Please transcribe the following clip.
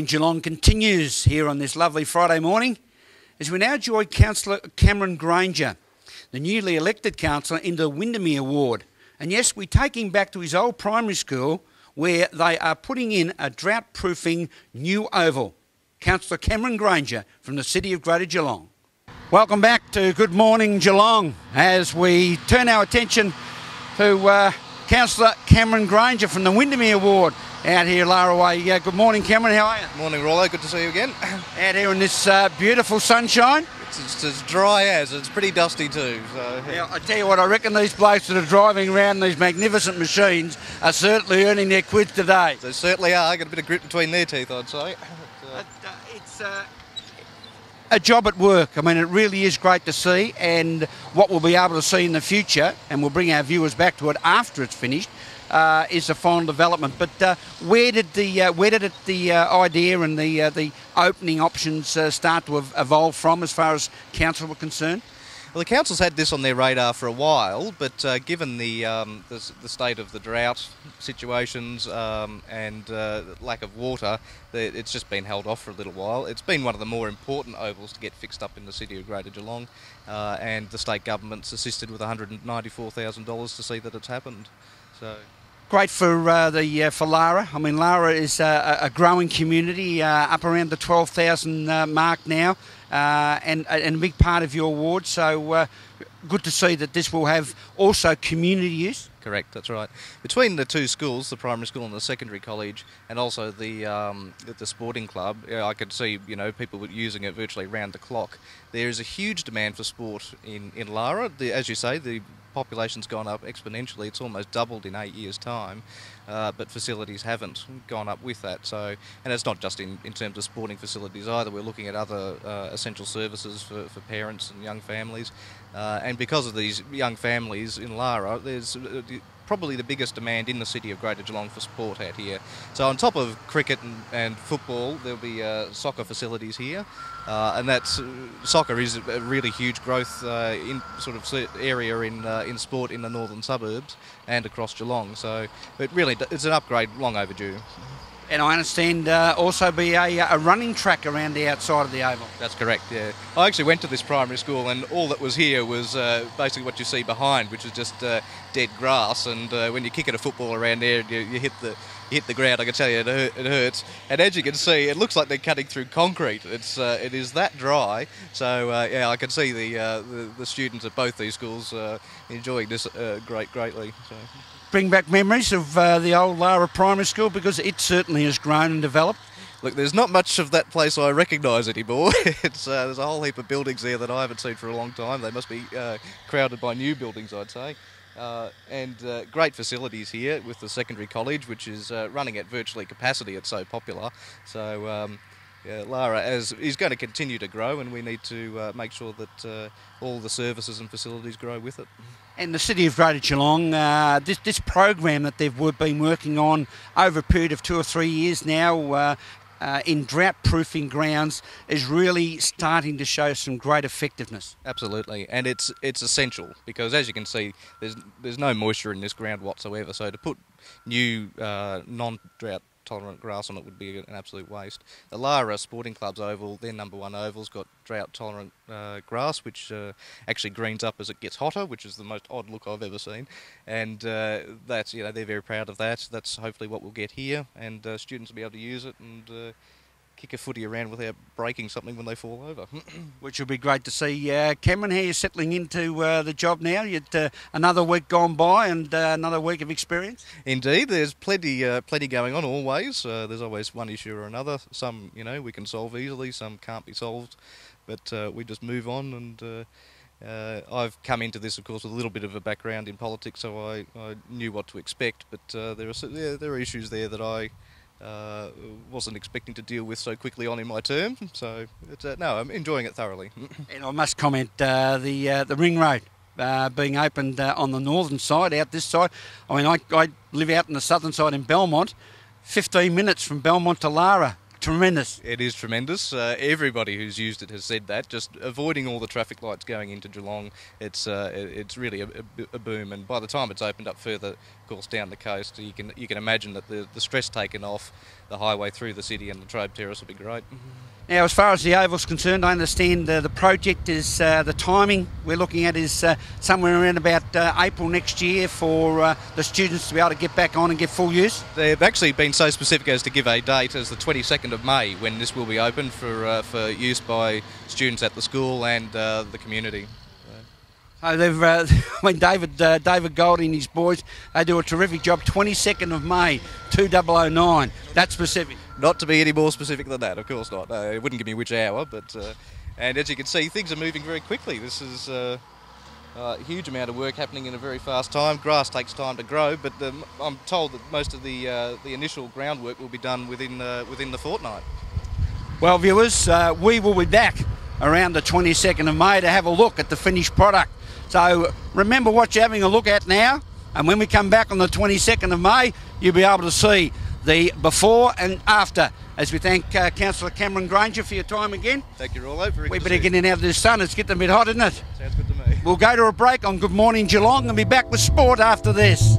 Geelong continues here on this lovely Friday morning as we now join Councillor Cameron Granger, the newly elected councillor, into the Windermere Ward. And yes, we take him back to his old primary school where they are putting in a drought-proofing new oval. Councillor Cameron Granger from the City of Greater Geelong. Welcome back to Good Morning Geelong as we turn our attention to Councillor Cameron Granger from the Windermere Ward out here Lara Way. Good morning, Cameron, how are you? Morning, Rollo, good to see you again. Out here in this beautiful sunshine. It's as dry as, it's pretty dusty too. So. Yeah, I tell you what, I reckon these blokes that are driving around these magnificent machines are certainly earning their quids today. They certainly are, got a bit of grit between their teeth, I'd say. It's a job at work. I mean, it really is great to see, and what we'll be able to see in the future, and we'll bring our viewers back to it after it's finished, is the final development. But where did the idea and the opening options start to evolve from, as far as council were concerned? Well, the council's had this on their radar for a while, but given the state of the drought situations and lack of water, it's just been held off for a little while. It's been one of the more important ovals to get fixed up in the City of Greater Geelong, and the state government's assisted with $194,000 to see that it's happened. So. Great for Lara. I mean, Lara is a growing community, up around the 12,000 mark now, and a big part of your ward. So good to see that this will have also community use. Correct, that's right. Between the two schools, the primary school and the secondary college, and also the sporting club, I could see people using it virtually round the clock. There is a huge demand for sport in Lara. As you say, the population's gone up exponentially. It's almost doubled in 8 years' time, but facilities haven't gone up with that. So, and it's not just in terms of sporting facilities either. We're looking at other essential services for parents and young families. And because of these young families in Lara, there's probably the biggest demand in the City of Greater Geelong for sport out here. So on top of cricket and football, there'll be soccer facilities here, and soccer is a really huge growth in sort of area in sport in the northern suburbs and across Geelong. So it's an upgrade long overdue. And I understand also be a running track around the outside of the oval. That's correct, yeah. I actually went to this primary school, and all that was here was basically what you see behind, which is just dead grass. And when you kick at a football around there, you hit the ground. I can tell you it hurts. And as you can see, it looks like they're cutting through concrete. It is that dry. So yeah, I can see the students at both these schools enjoying this greatly. So. Bring back memories of the old Lara Primary School, because it certainly has grown and developed. Look, there's not much of that place I recognise anymore. There's a whole heap of buildings there that I haven't seen for a long time. They must be crowded by new buildings, I'd say. And great facilities here with the secondary college, which is running at virtually capacity. It's so popular. So Lara is going to continue to grow, and we need to make sure that all the services and facilities grow with it. And the City of Greater Geelong, this program that they've been working on over a period of 2 or 3 years now in drought-proofing grounds is really starting to show some great effectiveness. Absolutely, and it's essential, because as you can see, there's no moisture in this ground whatsoever. So to put new non-drought tolerant grass on it would be an absolute waste. The Lara Sporting Club's oval, their #1 oval's got drought tolerant grass, which actually greens up as it gets hotter, which is the most odd look I've ever seen. And that's they're very proud of that. That's hopefully what we'll get here, and students will be able to use it and kick a footy around without breaking something when they fall over. Which will be great to see. Cameron, how are you settling into the job now? You'd another week gone by and another week of experience? Indeed, there's plenty going on always. There's always one issue or another. Some, we can solve easily, some can't be solved, but we just move on. And I've come into this, of course, with a little bit of a background in politics, so I knew what to expect, but there are issues there that I wasn't expecting to deal with so quickly on in my term. So no, I'm enjoying it thoroughly. And I must comment, the ring road being opened on the northern side, out this side. I mean, I live out on the southern side in Belmont, 15 minutes from Belmont to Lara. Tremendous. It is tremendous. Everybody who's used it has said that. Just avoiding all the traffic lights going into Geelong, it's really a boom. And by the time it's opened up further, of course, down the coast, you can imagine that the stress taken off highway through the city, and the Latrobe Terrace will be great. Now, as far as the Oval's concerned, I understand the project is, the timing we're looking at is somewhere around about April next year for the students to be able to get back on and get full use. They've actually been so specific as to give a date as the 22nd of May when this will be open for use by students at the school and the community. So they've, David Goldie and his boys, they do a terrific job. 22nd of May, 2009. That's specific. Not to be any more specific than that, of course not. No, it wouldn't give me which hour, but and as you can see, things are moving very quickly. This is a huge amount of work happening in a very fast time. Grass takes time to grow, but I'm told that most of the initial groundwork will be done within the fortnight. Well, viewers, we will be back around the 22nd of May to have a look at the finished product. So remember what you're having a look at now, and when we come back on the 22nd of May, you'll be able to see the before and after. As we thank Councillor Cameron Granger for your time again. Thank you, Rollo. We better get in out of this sun. It's getting a bit hot, isn't it? Sounds good to me. We'll go to a break on Good Morning Geelong and be back with sport after this.